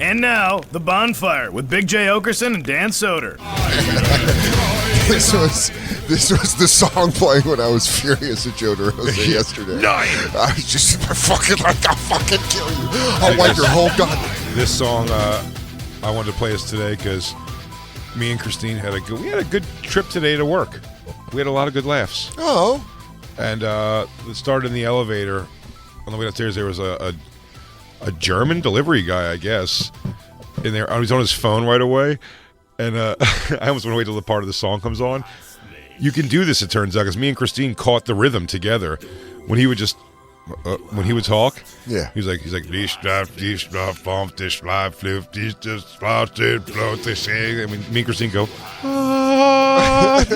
And now, The Bonfire with Big J. Okerson and Dan Soder. This was the song playing when I was furious at Joe DeRosa yesterday. I was just fucking like, I'll fucking kill you. I'll wipe your whole god. This song, I wanted to play this today because me and Christine had a good trip today to work. We had a lot of good laughs. Oh. And it started in the elevator. On the way upstairs, there was a German delivery guy, I guess, in there. He was on his phone right away. And I almost want to wait till the part of the song comes on. You can do this, it turns out, because me and Christine caught the rhythm together. When he would just, when he would talk, yeah, he's like, bump, this flip, this just float, this and me and Christine go, 9,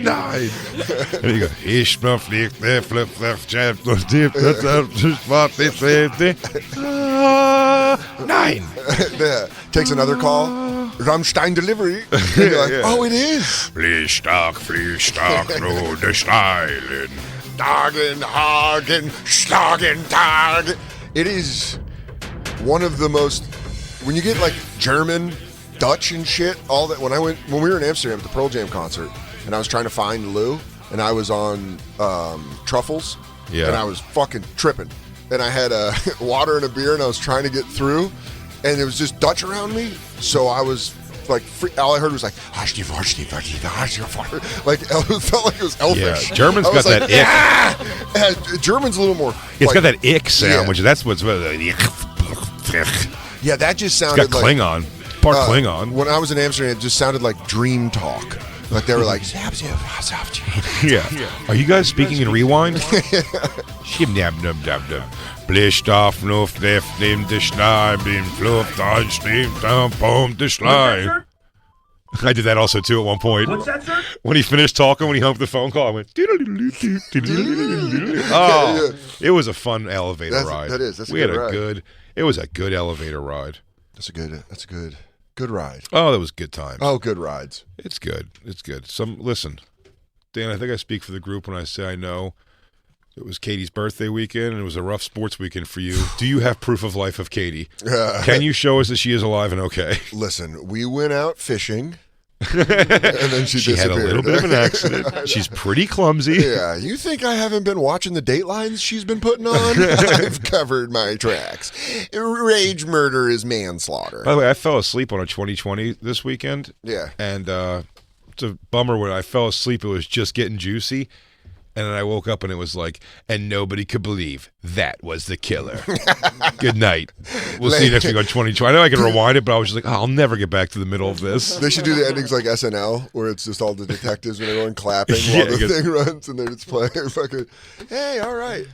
9, and he goes, ich flip, nine. Takes another call. Rammstein delivery. And you're like, oh, it is. Fly stark, no, the Steilen. Dagen, Hagen, Schlagen, Tag. It is one of the most, when you get like German, Dutch and shit, all that. When we were in Amsterdam at the Pearl Jam concert, and I was trying to find Lou, and I was on Truffles, and I was fucking tripping. And I had water and a beer, and I was trying to get through, and there was just Dutch around me, so I was like, all I heard was like, like, it felt like it was elfish. Yeah, German's got like, that ick. Yeah! German's a little more. It's got that ick sound, which that's what's. Yeah, that just sounded it's got like Klingon. Part Klingon. When I was in Amsterdam, it just sounded like dream talk. Like they were like, yeah. Are you guys speaking in rewind? Blischdorf, Luft, left, neben the Schlei, beam, Fluft, Anstream, down, boom, the Schlei. I did that also too at one point. What's that, sir? When he finished talking, when he hung up the phone call, I went. Oh, it was a fun elevator ride. That is. That's we a had good ride. It was a good elevator ride. That's a good ride. Oh, that was good times. Oh, good rides. It's good. Listen, Dan, I think I speak for the group when I say I know it was Katie's birthday weekend and it was a rough sports weekend for you. Do you have proof of life of Katie? Can you show us that she is alive and okay? Listen, we went out fishing. And then she had a little bit of an accident. She's pretty clumsy. Yeah, you think I haven't been watching the Datelines she's been putting on? I've covered my tracks. Rage murder is manslaughter. By the way, I fell asleep on a 2020 this weekend. Yeah. And it's a bummer when I fell asleep. It was just getting juicy. And then I woke up and it was like, and nobody could believe that was the killer. Good night. We'll see you next week on 2020. I know I can rewind it, but I was just like, I'll never get back to the middle of this. They should do the endings like SNL, where it's just all the detectives and everyone clapping while the thing runs, and they're just playing fucking, hey, all right.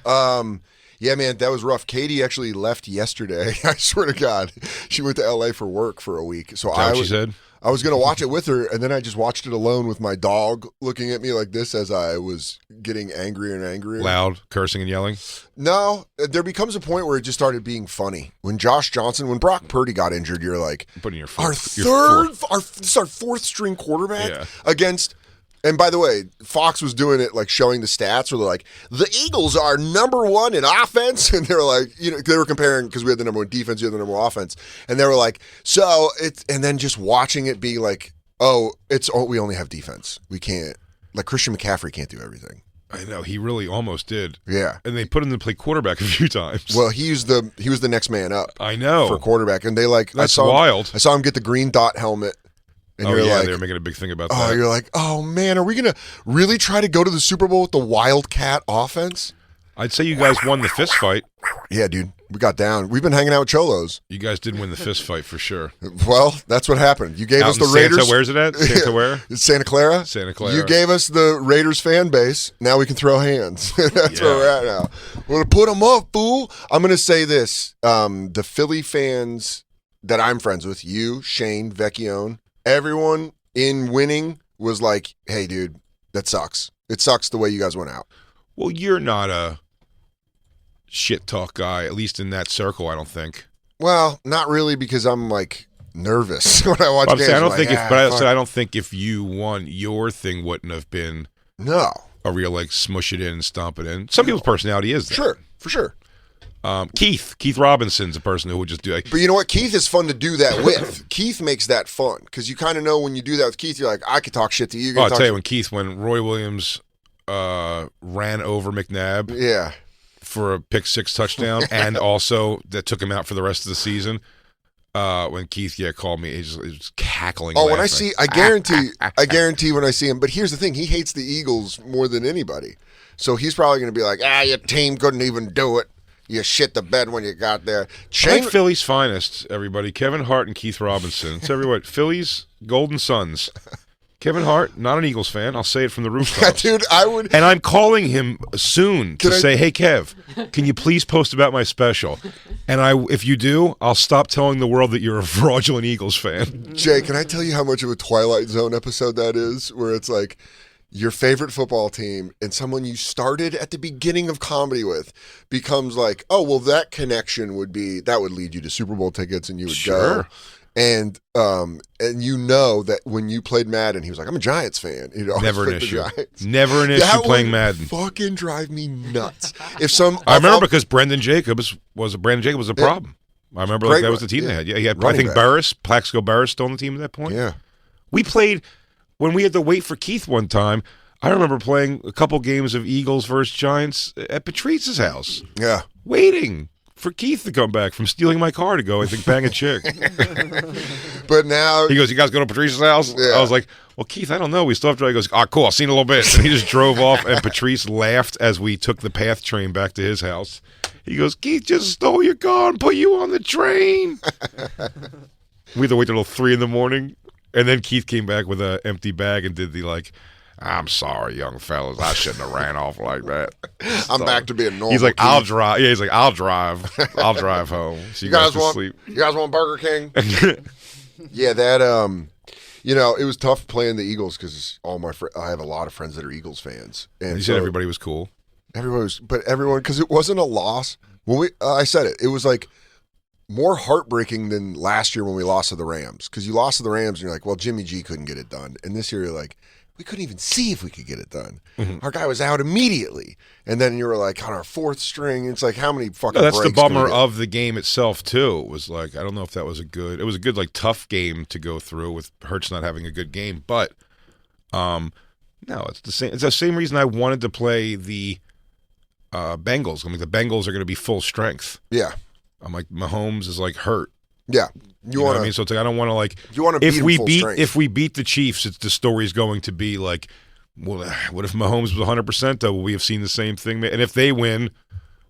Yeah, man, that was rough. Katie actually left yesterday. I swear to God. She went to L.A. for work for a week. So she said? I was going to watch it with her, and then I just watched it alone with my dog looking at me like this as I was getting angrier and angrier. Loud, cursing and yelling? No, there becomes a point where it just started being funny. When Brock Purdy got injured, you're like, putting your our fourth string quarterback against. And by the way, Fox was doing it like showing the stats where they're like, the Eagles are number one in offense. And they were like, they were comparing because we had the number one defense, you had the number one offense. And they were like, and then just watching it be like, we only have defense. We can't, like Christian McCaffrey can't do everything. I know, he really almost did. Yeah. And they put him to play quarterback a few times. Well, he was the next man up. I know. For quarterback. And they that's wild. I saw him get the green dot helmet. And you're like, they're making a big thing about that. Oh, you're like, oh man, are we gonna really try to go to the Super Bowl with the Wildcat offense? I'd say you guys won the fist fight. Yeah, dude, we got down. We've been hanging out with Cholos. You guys did win the fist fight for sure. Well, that's what happened. You gave us the Raiders. Where's it at? Santa where? It's Santa Clara. Santa Clara. You gave us the Raiders fan base. Now we can throw hands. That's where we're at now. We're gonna put them up, fool. I'm gonna say this: the Philly fans that I'm friends with, you, Shane, Vecchione, everyone in winning was like, hey, dude, that sucks. It sucks the way you guys went out. Well, you're not a shit talk guy, at least in that circle, I don't think. Well, not really, because I'm like nervous when I watch games. I don't think if you won, your thing wouldn't have been a real like smush it in and stomp it in. Some people's personality is that. Sure, for sure. Keith Robinson's a person who would just do like. But you know what? Keith is fun to do that with. Keith makes that fun because you kind of know when you do that with Keith, you're like, I could talk shit to you. I'll tell you when Roy Williams ran over McNabb. Yeah. For a pick six touchdown, and also that took him out for the rest of the season. When Keith called me, he was cackling. Oh, laughing. I guarantee when I see him. But here's the thing: he hates the Eagles more than anybody. So he's probably going to be like, your team couldn't even do it. You shit the bed when you got there. I like Philly's finest, everybody. Kevin Hart and Keith Robinson. It's everyone. Philly's Golden Sons. Kevin Hart, not an Eagles fan. I'll say it from the rooftops. Dude, I would. And I'm calling him soon to say, hey, Kev, can you please post about my special? And if you do, I'll stop telling the world that you're a fraudulent Eagles fan. Jay, can I tell you how much of a Twilight Zone episode that is? Where it's like your favorite football team and someone you started at the beginning of comedy with becomes like, oh, well, that connection would lead you to Super Bowl tickets and you would go. And you know that when you played Madden, he was like, I'm a Giants fan. Never an issue. Never an issue playing Madden. Fucking drive me nuts. I remember because Brendan Jacobs was a problem. I remember that was the team they had. Yeah, he had. I think Plaxico Barris still on the team at that point. Yeah, we played when we had to wait for Keith one time. I remember playing a couple games of Eagles versus Giants at Patrice's house. Yeah, waiting for Keith to come back from stealing my car to go, I think, bang a chick. But now he goes, you guys go to Patrice's house? Yeah. I was like, well, Keith, I don't know. We still have to. He goes, cool, I'll see you in a little bit. And he just drove off, and Patrice laughed as we took the PATH train back to his house. He goes, Keith just stole your car and put you on the train. We had to wait till 3 a.m, and then Keith came back with an empty bag and did the I'm sorry, young fellas. I shouldn't have ran off like that. I'm back to being normal. He's like, I'll drive. Yeah, he's like, I'll drive. I'll drive home. So you guys want sleep. You guys want Burger King? Yeah, that it was tough playing the Eagles because I have a lot of friends that are Eagles fans. And you said everybody was cool. Everyone, because it wasn't a loss. When I said it was like more heartbreaking than last year when we lost to the Rams. Because you lost to the Rams and you're like, well, Jimmy G couldn't get it done. And this year you're like, we couldn't even see if we could get it done. Mm-hmm. Our guy was out immediately. And then you were like on our 4th string. It's like, how many fucking that's breaks the bummer of the game itself, too. It was like, I don't know if that was a good, tough game to go through with Hurts not having a good game. But, no, it's the same. It's the same reason I wanted to play the Bengals. I mean, the Bengals are going to be full strength. Yeah. I'm like, Mahomes is like hurt. Yeah. You know what I mean? So it's like I don't want to you want to if we beat the Chiefs, the story's going to be like, well, what if Mahomes was 100%? Though will we have seen the same thing? And if they win,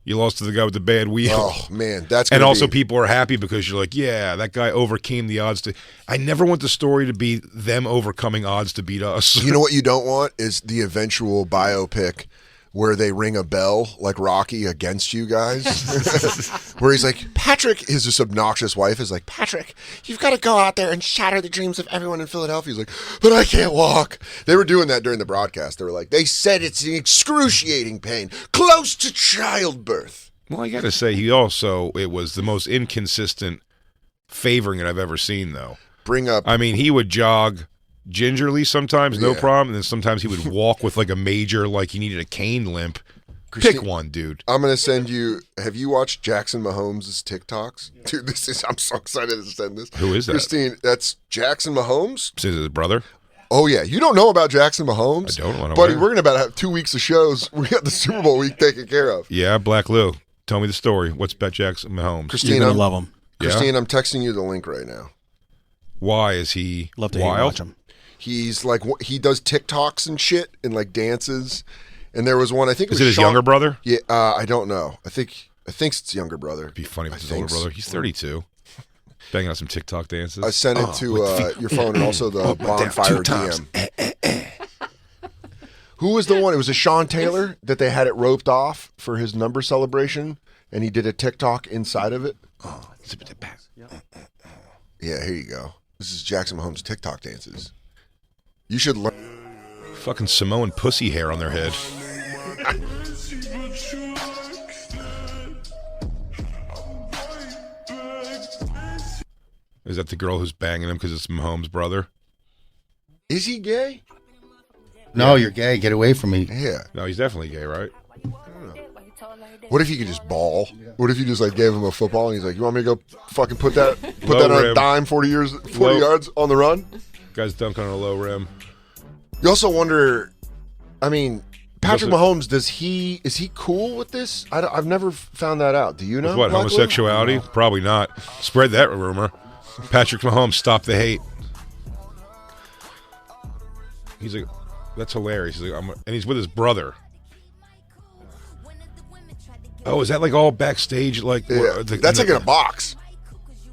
you lost to the guy with the bad wheel. Oh man, that's and also people are happy because you're like, yeah, that guy overcame the odds. I never want the story to be them overcoming odds to beat us. You know what you don't want is the eventual biopic where they ring a bell like Rocky against you guys. Where he's like, Patrick, his this obnoxious wife is like, Patrick, you've got to go out there and shatter the dreams of everyone in Philadelphia. He's like, but I can't walk. They were doing that during the broadcast. They were like, they said it's an excruciating pain, close to childbirth. Well, I got to say, it was the most inconsistent favoring that I've ever seen, though. I mean, he would jog gingerly sometimes, no problem, and then sometimes he would walk with like a major, like he needed a cane limp. Pick one, dude. I'm going to send you, have you watched Jackson Mahomes' TikToks? Dude, I'm so excited to send this. Who is that? Christine, that's Jackson Mahomes. Is it his brother? Oh, yeah. You don't know about Jackson Mahomes? I don't want to. Buddy, we're going to about have 2 weeks of shows. We got the Super Bowl week taken care of. Yeah, Black Lou. Tell me the story. What's Bet Jackson Mahomes? Christine, you're going to love him. Christine, I'm texting you the link right now. Why is he love to wild? Watch him. He's like, he does TikToks and shit and like dances. And there was one, I think is it his younger brother? Yeah, I don't know. I think it's younger brother. It'd be funny if it's his older brother. He's 32. Banging out some TikTok dances. I sent it to your phone and also the Bonfire DM. Who was the one? It was a Sean Taylor that they had it roped off for his number celebration, and he did a TikTok inside of it. Oh, yeah, here you go. This is Jackson Mahomes' TikTok dances. You should learn. Fucking Samoan pussy hair on their head. Is that the girl who's banging him because it's Mahomes' brother? Is he gay? No, you're gay. Get away from me. Yeah. No, he's definitely gay, right? What if you could just ball? What if you just like gave him a football and he's like, "You want me to go fucking put that on rim. a dime 40 yards on the run?" Guys dunk on a low rim. You also wonder. I mean, Patrick Mahomes, is he cool with this? I've never found that out. Do you know? With what, Blackwood? homosexuality? No. Probably not. Spread that rumor. Patrick Mahomes, stop the hate. He's like, that's hilarious. He's like, and he's with his brother. Oh, is that like all backstage? Like, yeah. That's like in a box.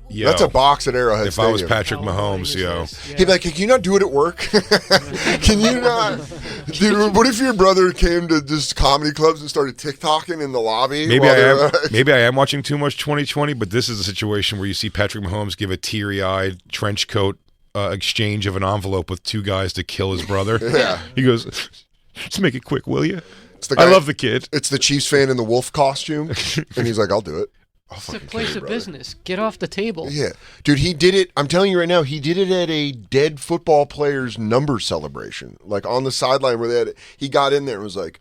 Yo, that's a box at Arrowhead Stadium. I was Patrick Mahomes, yo. He'd be like, "Can you not do it at work? Can you not?" Dude, what if your brother came to just comedy clubs and started TikToking in the lobby? Maybe I am watching too much 2020, but this is a situation where you see Patrick Mahomes give a teary-eyed trench coat exchange of an envelope with two guys to kill his brother. Yeah. He goes, "Just make it quick, will you?" I love the kid. It's the Chiefs fan in the wolf costume, and he's like, "I'll do it." It's a place of business. Get off the table. Yeah. Dude, he did it. I'm telling you right now, he did it at a dead football player's number celebration. Like on the sideline where he got in there and was like,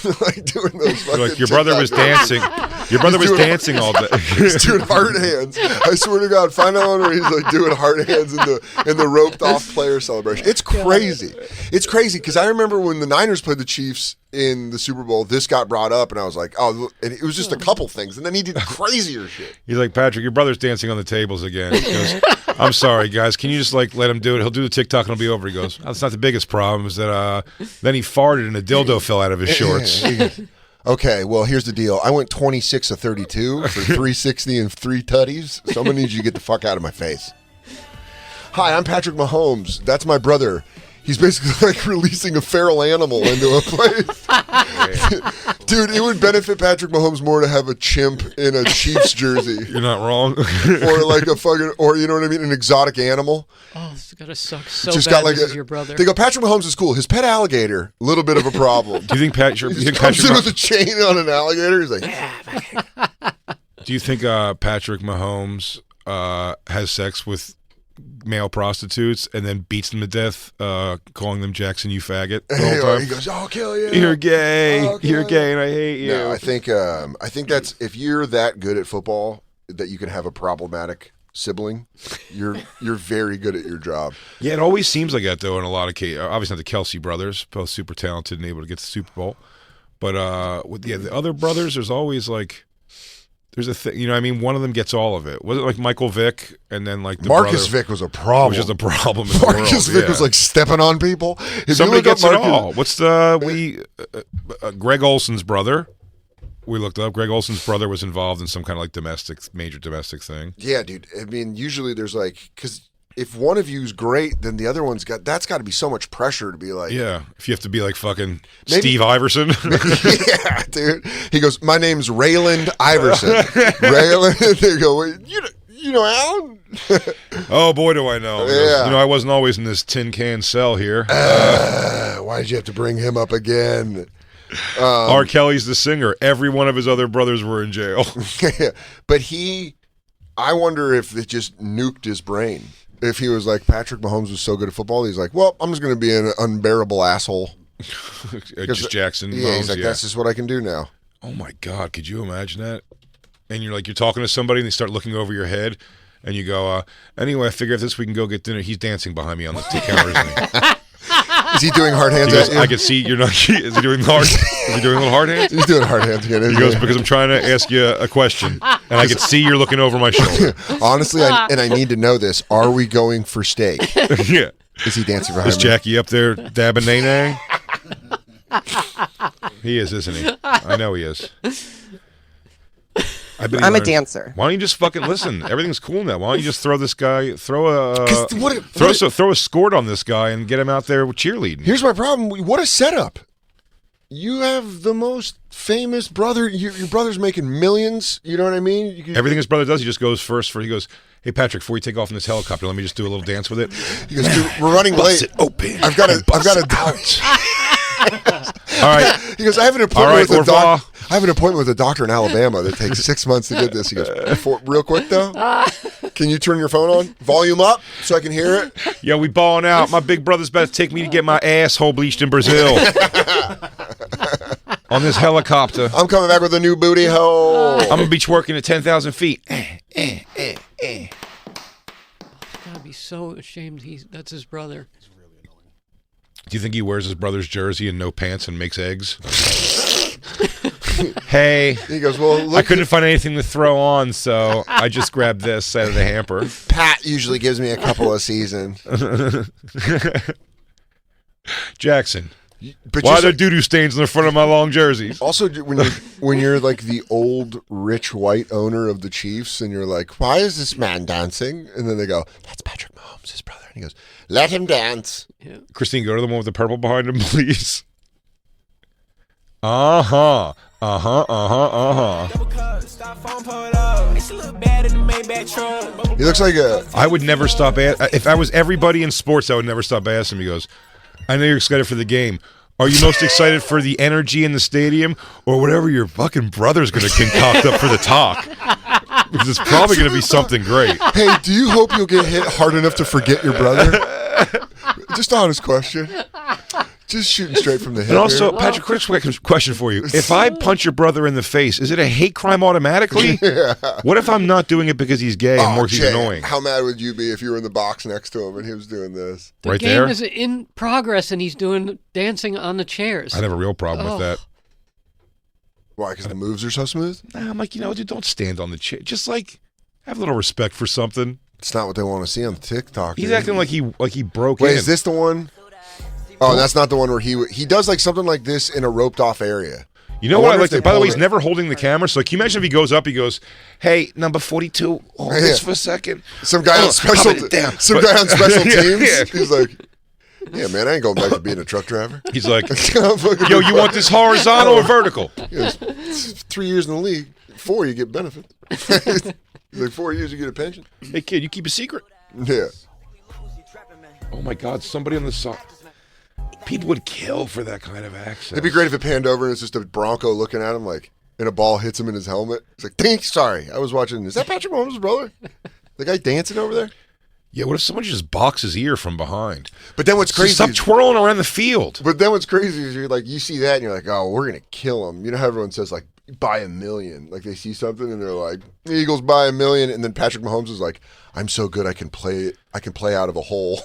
like doing those fucking like your brother was dancing. Your brother was dancing all day. He's doing hard hands. I swear to God, find out where he's like doing hard hands in the roped off player celebration. It's crazy. It's crazy because I remember when the Niners played the Chiefs in the Super Bowl, this got brought up and I was like, oh, and it was just a couple things. And then he did crazier shit. He's like, "Patrick, your brother's dancing on the tables again." He goes, "I'm sorry, guys. Can you just like let him do it? He'll do the TikTok and it'll be over." He goes, "That's not the biggest problem. Is that then he farted and a dildo fell out of his shorts." Okay, well, here's the deal. I went 26 of 32 for 360 and 3 tutties. So I'm going to need you to get the fuck out of my face. Hi, I'm Patrick Mahomes. That's my brother. He's basically like releasing a feral animal into a place. Dude, it would benefit Patrick Mahomes more to have a chimp in a Chiefs jersey. You're not wrong. Or like a fucking, or you know what I mean, an exotic animal. Oh, it's gotta suck so Just bad. got like this is your brother. They go, Patrick Mahomes is cool. His pet alligator, a little bit of a problem. Do you think Patrick? He comes in with a chain on an alligator. He's like, do you think Patrick Mahomes has sex with male prostitutes and then beats them to death, calling them "Jackson, you faggot"? The whole time? He goes, "I'll kill you. You're gay. You're gay, and I hate you." No, I think that's if you're that good at football that you can have a problematic sibling, you're very good at your job. Yeah, it always seems like that though. In a lot of cases, obviously not the Kelsey brothers, both super talented and able to get to the Super Bowl, but with the other brothers, there's always like. There's a thing, you know what I mean? One of them gets all of it. Was it like Michael Vick and then like the Marcus brother, Vick was a problem. was just a problem in the Marcus world. Vick was like stepping on people. If somebody you look gets up it all. What's Greg Olson's brother? We looked up. Greg Olson's brother was involved in some kind of like major domestic thing. Yeah, dude. I mean, usually there's like, because if one of you's great, then the other one's that's got to be so much pressure to be like. Yeah, if you have to be like fucking Steve Iverson. Yeah, dude. He goes, "My name's Rayland Iverson." Rayland. They go, you know Alan? Oh boy, do I know. Yeah. You know, I wasn't always in this tin can cell here. Why did you have to bring him up again? R. Kelly's the singer. Every one of his other brothers were in jail. But I wonder if it just nuked his brain. If he was like, Patrick Mahomes was so good at football, he's like, well, I'm just going to be an unbearable asshole. Just Jackson. Yeah, Mahomes, he's like, that's just what I can do now. Oh my God, could you imagine that? And you're talking to somebody and they start looking over your head and you go, anyway, I figure if this we can go get dinner. He's dancing behind me on the counter, isn't he? Is he doing hard hands? I can see you're not. Is he doing hard? Is he doing little hard hands? He's doing hard hands again. He goes, because I'm trying to ask you a question, and I can see you're looking over my shoulder. Honestly, I need to know this. Are we going for steak? Yeah. Is he dancing behind Is Jackie up there dabbing nay? He is, isn't he? I know he is. I'm a dancer. Why don't you just fucking listen? Everything's cool now. Why don't you just throw this guy, throw a squirt on this guy and get him out there cheerleading? Here's my problem. What a setup. You have the most famous brother. Your brother's making millions. You know what I mean? Everything his brother does, he just goes first. He goes, "Hey Patrick, before you take off in this helicopter, let me just do a little dance with it." He goes, "Dude, we're running late. It open. I've got to ouch." All right. He goes, I have an appointment with a doctor in Alabama that takes 6 months to get this. He goes, real quick though, can you turn your phone on? Volume up so I can hear it? Yeah, we balling out. My big brother's about to take me to get my asshole bleached in Brazil. on this helicopter. I'm coming back with a new booty hole. I'm gonna be twerking at 10,000 feet. I'd be so ashamed. That's his brother. Do you think he wears his brother's jersey and no pants and makes eggs? Hey, He goes, well, look, I couldn't find anything to throw on, so I just grabbed this out of the hamper. Pat usually gives me a couple of seasons. Jackson, But why are just there doo-doo stains in the front of my long jerseys? also, when you're like the old rich white owner of the Chiefs, and you're like, why is this man dancing? And then they go, that's Patrick Mahomes, his brother. And he goes, let him dance. Yeah. Christine, go to the one with the purple behind him, please. Uh-huh. He looks like a. I would never stop. If I was everybody in sports, I would never stop asking him. He goes, I know you're excited for the game. Are you most excited for the energy in the stadium or whatever your fucking brother's going to concoct up for the talk? Because it's probably going to be something great. Hey, do you hope you'll get hit hard enough to forget your brother? Just an honest question. Just shooting straight from the hip. And also, here. Patrick, quick question for you. If I punch your brother in the face, is it a hate crime automatically? Yeah. What if I'm not doing it because he's gay and more he's Jay, annoying? how mad would you be if you were in the box next to him and he was doing this? The Right game there? is in progress, and he's doing dancing on the chairs. I have a real problem with that. Why? Because the moves are so smooth? Nah, I'm like, dude, don't stand on the chair. Just like have a little respect for something. It's not what they want to see on TikTok. He's dude. acting like he broke Wait, in. is this the one? Oh, that's not the one where he does like something like this in a roped off area. You know I what I wonder like? if they By the way, pulled he's it. never holding the camera. So, can you imagine if he goes up? He goes, "Hey, number 42, hold this for a second." Some guy on special put it down. some guy on special Yeah, teams. yeah. He's like, yeah, man, I ain't going back to being a truck driver. He's like, I'm fucking "Yo, you want this horizontal or vertical?" He goes, 3 years in the league, 4 you get benefits. He's like 4 years you get a pension. Hey, kid, you keep a secret. Yeah. Oh my God, somebody on the side. People would kill for that kind of accent. It'd be great if it panned over and it's just a Bronco looking at him like, and a ball hits him in his helmet. He's like, thanks, sorry, I was watching. Is that Patrick Mahomes' brother? The guy dancing over there? Yeah, what if someone just boxes his ear from behind? But then what's So crazy? stop twirling around the field. But then what's crazy is you're like, you see that and you're like, oh, we're gonna kill him. You know how everyone says like, buy $1 million. Like they see something and they're like, Eagles buy $1 million, and then Patrick Mahomes is like, I'm so good I can play out of a hole.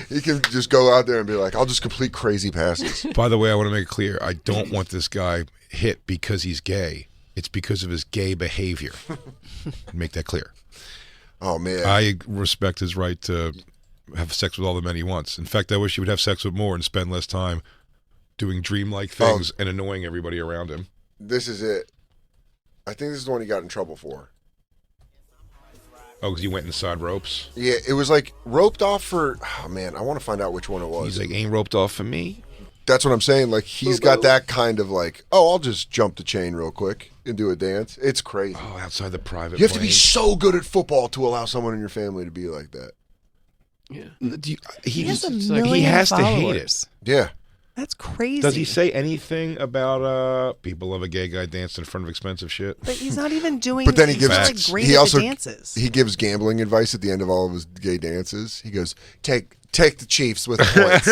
He can just go out there and be like, I'll just complete crazy passes. By the way, I want to make it clear, I don't want this guy hit because he's gay. It's because of his gay behavior. Make that clear. Oh man. I respect his right to have sex with all the men he wants. In fact, I wish he would have sex with more and spend less time doing dreamlike things and annoying everybody around him. This is it. I think this is the one he got in trouble for. Oh, because he went inside ropes? Yeah, it was like roped off for, oh man, I want to find out which one it was. He's like, ain't roped off for me? That's what I'm saying. Like he's got that kind of like, oh, I'll just jump the chain real quick and do a dance. It's crazy. Oh, outside the private You have to be plane. so good at football to allow someone in your family to be like that. Yeah. He has a just- million he has to hate it. followers. Yeah. That's crazy. Does he say anything about people love a gay guy dancing in front of expensive shit? But he's not even doing. But then he he's gives not, like, Facts. great he at also the dances. he gives gambling advice at the end of all of his gay dances. He goes, take the Chiefs with points.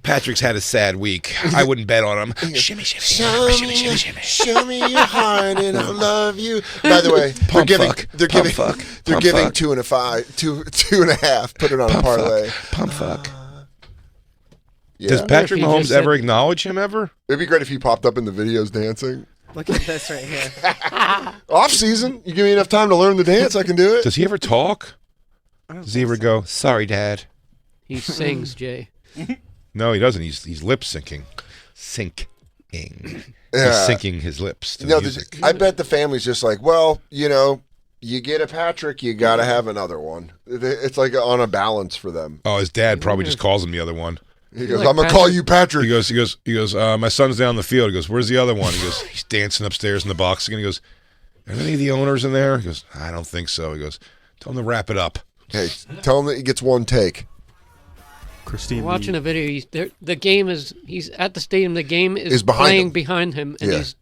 Patrick's had a sad week. I wouldn't bet on him. Shimmy, shimmy, shimmy, shimmy, shimmy. Show me your heart and I'll love you. By the way, Pump fuck. they're Pump giving fuck. they're Pump giving fuck. 2.5. Put it on a Pump parlay. fuck. Pump fuck. Yeah. Does Patrick If he Mahomes just ever said- acknowledge him ever? It'd be great if he popped up in the videos dancing. Look at this right here. Off season, you give me enough time to learn the dance, I can do it. Does he ever talk? Does he ever go, sorry, Dad? He sings, Jay. No, he doesn't. He's lip syncing. Syncing. He's Yeah. syncing his lips to No, the music. I bet the family's just like, well, you get a Patrick, you got to have another one. It's like on a balance for them. Oh, his dad probably just calls him the other one. He goes, like I'm going to call Patrick. you Patrick. He goes, my son's down the field. He goes, where's the other one? He goes, he's dancing upstairs in the box again. He goes, are any of the owners in there? He goes, I don't think so. He goes, tell him to wrap it up. Hey, tell him that he gets one take. Christine, Watching a video, the game is, he's at the stadium, the game is behind playing him. behind him, and Yeah. he's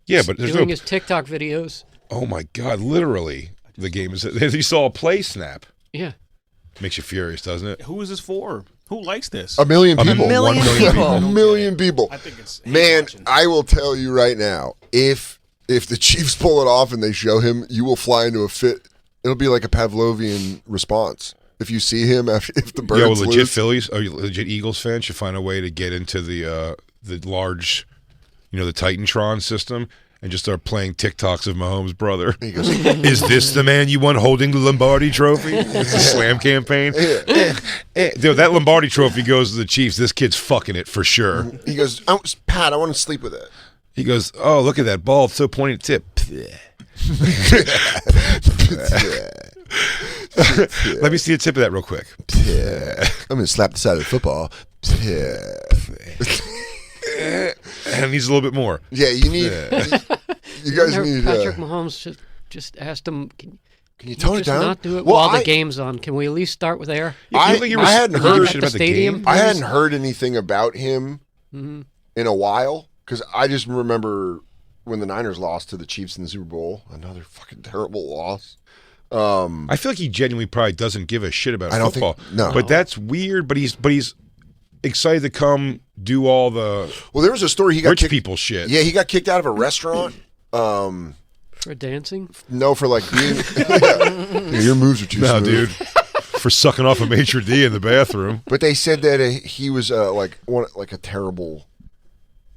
Yeah, but there's doing no... his TikTok videos. Oh, my God, literally, the game is... You saw a play snap. Yeah. Makes you furious, doesn't it? who is this for? Who likes this? A million people. million 1 million people. people. A million people. I think it's Man, watching. I will tell you right now, if the Chiefs pull it off and they show him, you will fly into a fit. It'll be like a Pavlovian response. If you see him, if the birds Yo, legit lose. Phillies, or legit Eagles fans should find a way to get into the large, the Titantron system and just start playing TikToks of Mahomes' brother. He goes, Is this the man you want holding the Lombardi Trophy? It's a slam campaign. Dude, that Lombardi Trophy goes to the Chiefs. This kid's fucking it for sure. he goes, Pat, I want to sleep with it. He goes, oh, look at that ball. It's so pointy tip. Let me see a tip of that real quick. I'm going to slap the side of the football. And it needs a little bit more. Yeah, you need. You guys need. Patrick Mahomes should just asked him. Can you tone it just down? not do it Well, while the game's on? Can we at least start with air? I hadn't heard at the stadium. I hadn't heard anything about him in a while because I just remember when the Niners lost to the Chiefs in the Super Bowl. Another fucking terrible loss. I feel like he genuinely probably doesn't give a shit about football. No. But that's weird. But he's excited to come do all the There was a story he got rich kicked, people shit. Yeah, he got kicked out of a restaurant. For dancing? No, for like being. Yeah, your moves are too No, smooth. dude. For sucking off a maitre d' in the bathroom. But they said that he was like a terrible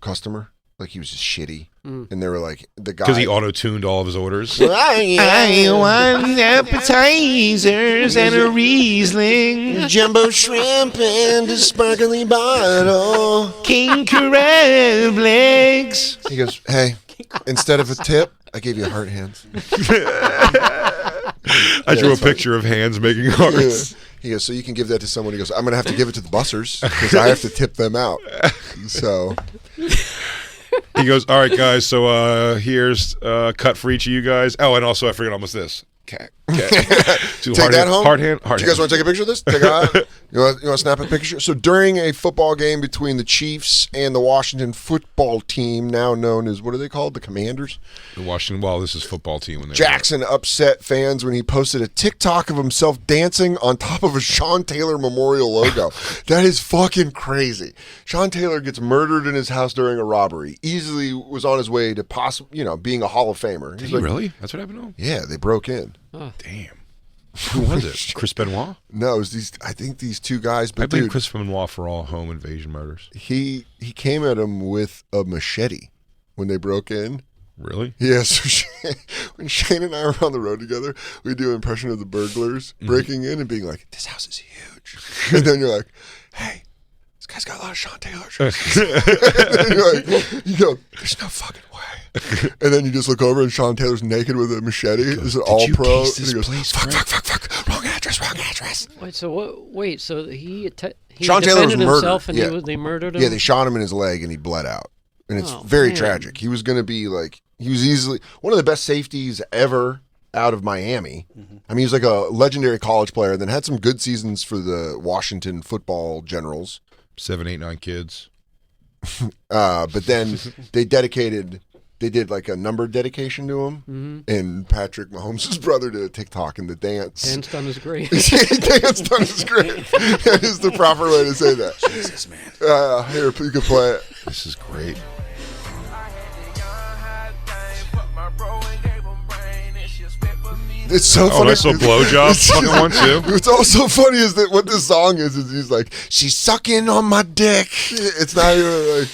customer. Like he was just shitty, and they were like the guy Because he auto-tuned all of his orders. I want appetizers and a Riesling, jumbo shrimp and a sparkly bottle. king crab legs. He goes, hey, instead of a tip, I gave you heart hands. I drew a picture of hands making hearts. Yeah. He goes, so you can give that to someone. He goes, I'm going to have to give it to the bussers because I have to tip them out. So He goes, all right, guys, so here's a cut for each of you guys. Oh, and also I forgot almost this. Okay. take that home. Hard hand. Do you guys want to take a picture of this? You want to snap a picture? So during a football game between the Chiefs and the Washington football team, now known as, what are they called? The Commanders? The Washington, well, this is football team. When they Jackson upset fans when he posted a TikTok of himself dancing on top of a Sean Taylor memorial logo. That is fucking crazy. Sean Taylor gets murdered in his house during a robbery. Easily was on his way to being a Hall of Famer. Did he really? That's what happened to him? Yeah, they broke in. Oh. Damn. Who was it? Chris Benoit? No, it was I think these two guys. I But blame dude, Chris Benoit for all home invasion murders. he came at him with a machete when they broke in. Really? Yeah, so when Shane and I were on the road together, we do an impression of the burglars breaking in and being like, this house is huge. And then you're like, hey, this guy's got a lot of Sean Taylor shirts. And then you're like, you go, there's no fucking way. And then you just look over and Sean Taylor's naked with a machete. This is all you pro. case And this he goes, place, fuck. Wrong address. Wait, so what? Wait, so he Sean Taylor was defended himself murdered. and Yeah. they murdered him? Yeah, they shot him in his leg and he bled out. And it's Oh, very man. tragic. He was going to be he was easily one of the best safeties ever out of Miami. I mean, he was like a legendary college player, then had some good seasons for the Washington football Generals. 7, 8, 9 kids. But then they did like a number dedication to him. And Patrick Mahomes' brother did a TikTok and the dance. Danced on his grave. He danced on his grave. That is the proper way to say that. Jesus, man. Here, you can play it. This is great. It's so Oh, funny. I saw blowjob fucking one too. What's also funny is that what this song is he's like, she's sucking on my dick. It's not even like,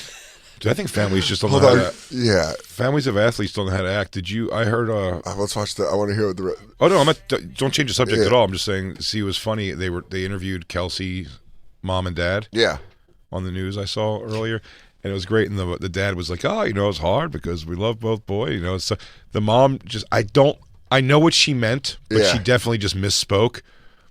Dude, I think families just don't know hold how on. to. Yeah. Families of athletes don't know how to act. I heard. Let's watch I want to hear what the. Oh no, don't change the subject Yeah. at all. I'm just saying. See, it was funny. They interviewed Kelsey's mom and dad Yeah. on the news I saw earlier, and it was great. And the dad was like, "Oh, it's hard because we love both boys." So the mom just, I know what she meant, but Yeah. she definitely just misspoke.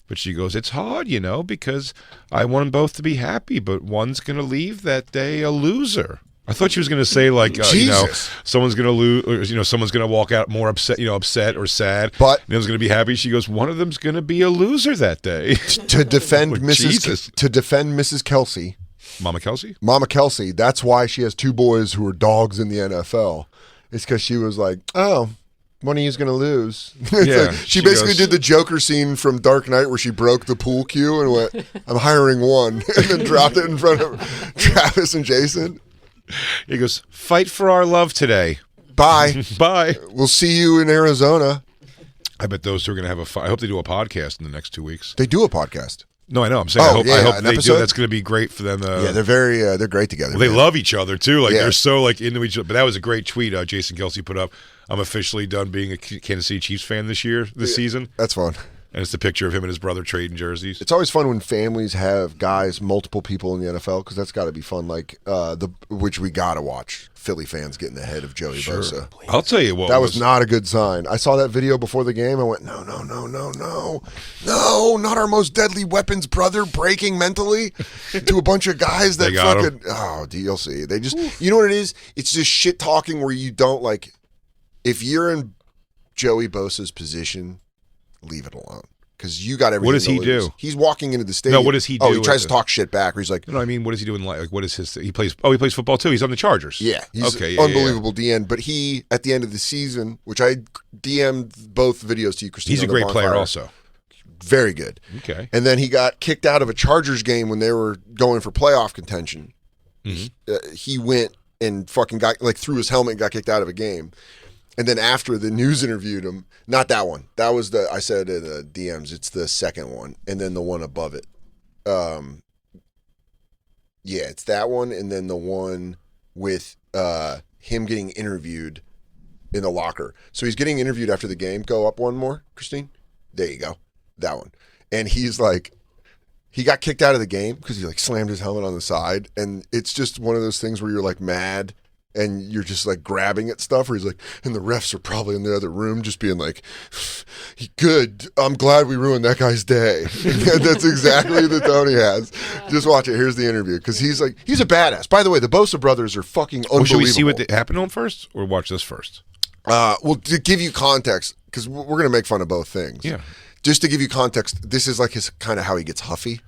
But she goes, "It's hard, because I want them both to be happy, but one's gonna leave that day a loser." I thought she was going to say Jesus. someone's going to lose, or someone's going to walk out more upset, upset or sad. But- the other's going to be happy. She goes, one of them's going to be a loser that day. To defend Like, Mrs. To defend Mrs. Kelsey, Mama Kelsey. Mama Kelsey. That's why she has two boys who are dogs in the NFL. It's because she was like, oh, money he's going to lose. Yeah, she she basically goes- did the Joker scene from Dark Knight where she broke the pool cue and went, I'm hiring one, and then dropped it in front of Travis and Jason. He goes, fight for our love today. Bye. Bye. We'll see you in Arizona. I bet those two are going to have a fight. I hope they do a podcast in the next 2 weeks. They do a podcast. No, I know. I'm saying Oh, I hope, yeah, I hope an they episode? do. That's going to be great for them. Yeah, they're great together. Well, they man. love each other too. Like Yeah. they're so like into each other. But that was a great tweet Jason Kelsey put up. I'm officially done being a Kansas City Chiefs fan this season. That's fun. And it's the picture of him and his brother trading jerseys. It's always fun when families have guys, multiple people in the NFL, because that's got to be fun. Like which we got to watch. Philly fans getting the head of Joey Bosa. I'll tell you what. That was not a good sign. I saw that video before the game. I went, no, not our most deadly weapons, brother, breaking mentally to a bunch of guys that They got fucking, DLC. They just, you know what it is? It's just shit talking where you don't like, if you're in Joey Bosa's position, leave it alone. Because you got everything. What does to he lose. do? He's walking into the stadium. No, what does he do? Oh, he tries to talk shit back. Where he's like, You know what I mean? What does he do in life? Like, what is his? He plays football too. He's on the Chargers. yeah, he's okay, unbelievable DN. But he, at the end of the season, which I DM'd both videos to you, Christine. He's a on the great player Bonfire. also. Very good. Okay. And then he got kicked out of a Chargers game when they were going for playoff contention. He went and fucking got threw his helmet and got kicked out of a game. And then after the news interviewed him, not that one. That was I said in the DMs, it's the second one. And then the one above it. Yeah, it's that one. And then the one with him getting interviewed in the locker. So he's getting interviewed after the game. Go up one more, Christine. There you go. That one. And he's like, he got kicked out of the game because he like slammed his helmet on the side. And it's just one of those things where you're like mad and you're just like grabbing at stuff where he's like, and the refs are probably in the other room just being like, good, I'm glad we ruined that guy's day. That's exactly the tone he has. Just watch it. Here's the interview because he's like, he's a badass. By the way, the Bosa brothers are fucking unbelievable. Well, should we see what happened to him first, or watch this first? Well, to give you context, because we're going to make fun of both things. Yeah. Just to give you context, this is like his kind of how he gets huffy.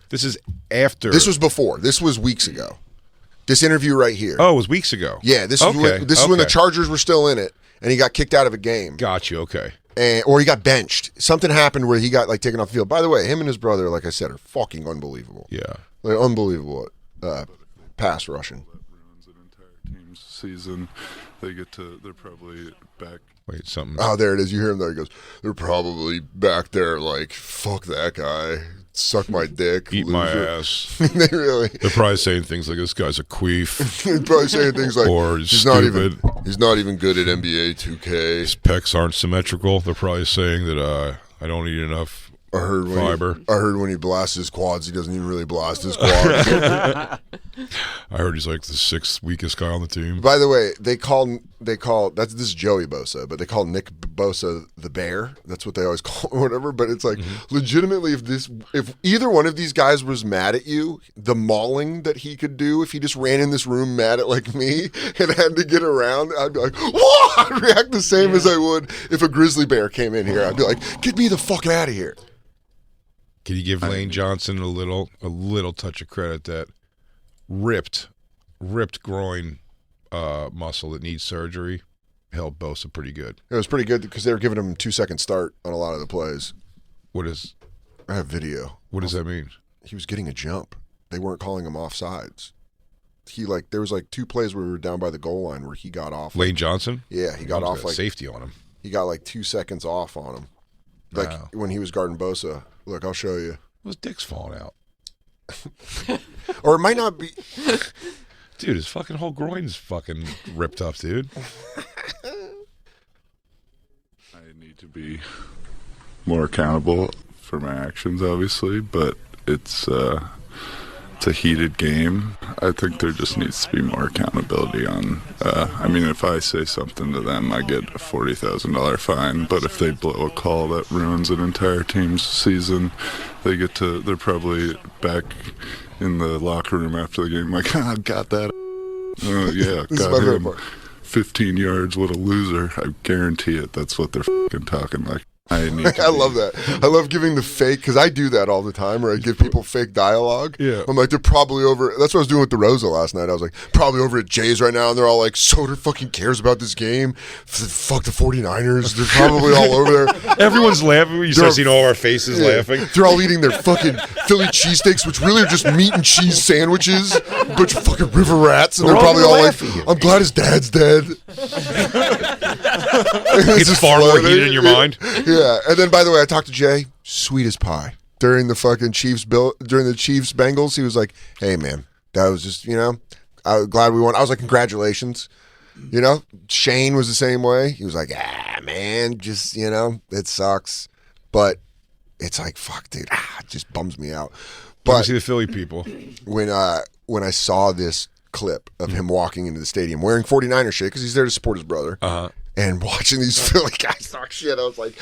This is after. This was before. This was weeks ago. This interview right here. Oh, it was weeks ago. Yeah, this is when the Chargers were still in it, and he got kicked out of a game. Got you. Okay. Or he got benched. Something happened where he got like taken off the field. By the way, him and his brother, like I said, are fucking unbelievable. Yeah. Like, unbelievable pass rushing. Ruins an entire team's season. They're probably back. Wait, something. Oh, there it is. You hear him there. He goes, they're probably back there like, fuck that guy. Suck my dick. Eat my loser." ass. They really. They're probably saying things like, "This guy's a queef," They're probably saying things like, or he's not stupid. he's not even good at NBA 2K. His pecs aren't symmetrical. They're probably saying that I don't eat enough I heard fiber. I heard when he blasts his quads, he doesn't even really blast his quads. I heard he's like the sixth weakest guy on the team. By the way, they call this is Joey Bosa, but they call Nick Bosa the Bear. That's what they always call him or whatever. But it's like legitimately, if either one of these guys was mad at you, the mauling that he could do if he just ran in this room mad at like me and had to get around, I'd be like, whoa! I'd react the same as I would if a grizzly bear came in here. I'd be like, get me the fuck out of here. Can you give Lane Johnson a little touch of credit that ripped groin muscle that needs surgery held Bosa pretty good. It was pretty good because they were giving him 2-second start on a lot of the plays. I have video. What does that mean? He was getting a jump. They weren't calling him offsides. There was like 2 plays where we were down by the goal line where he got off. Lane Johnson? Yeah, he got off like safety on him. He got like 2 seconds off on him. Like when he was guarding Bosa. Look, I'll show you. His dick's falling out. Or it might not be. Dude, his fucking whole groin's fucking ripped up, dude. I need to be more accountable for my actions, obviously, but it's a heated game. I think there just needs to be more accountability on. I mean, if I say something to them, I get a $40,000 fine. But if they blow a call that ruins an entire team's season, they're probably back in the locker room after the game, like, got that. Yeah, This is got my favorite him. part. 15 yards, what a loser. I guarantee it. That's what they're fucking talking like. I need to I love that. I love giving the fake, because I do that all the time, where I give people fake dialogue. Yeah. I'm like, they're probably over. That's what I was doing with the Rosa last night. I was like, probably over at Jay's right now, and they're all like, Soder fucking cares about this game. Fuck the 49ers. They're probably all over there. Everyone's laughing. You start seeing all our faces laughing. They're all eating their fucking Philly cheesesteaks, which really are just meat and cheese sandwiches. A bunch of fucking river rats, and they're probably all like, I'm glad his dad's dead. It's far more heated in your mind. Yeah, and then by the way, I talked to Jay, sweet as pie. During the fucking during the Chiefs Bengals, he was like, "Hey man, that was just I'm glad we won." I was like, "Congratulations." Shane was the same way. He was like, man, just it sucks, but it's like, fuck, dude, it just bums me out. But But see the Philly people. when I saw this clip of him walking into the stadium wearing 49er shit, because he's there to support his brother. And watching these Philly guys talk shit, I was like,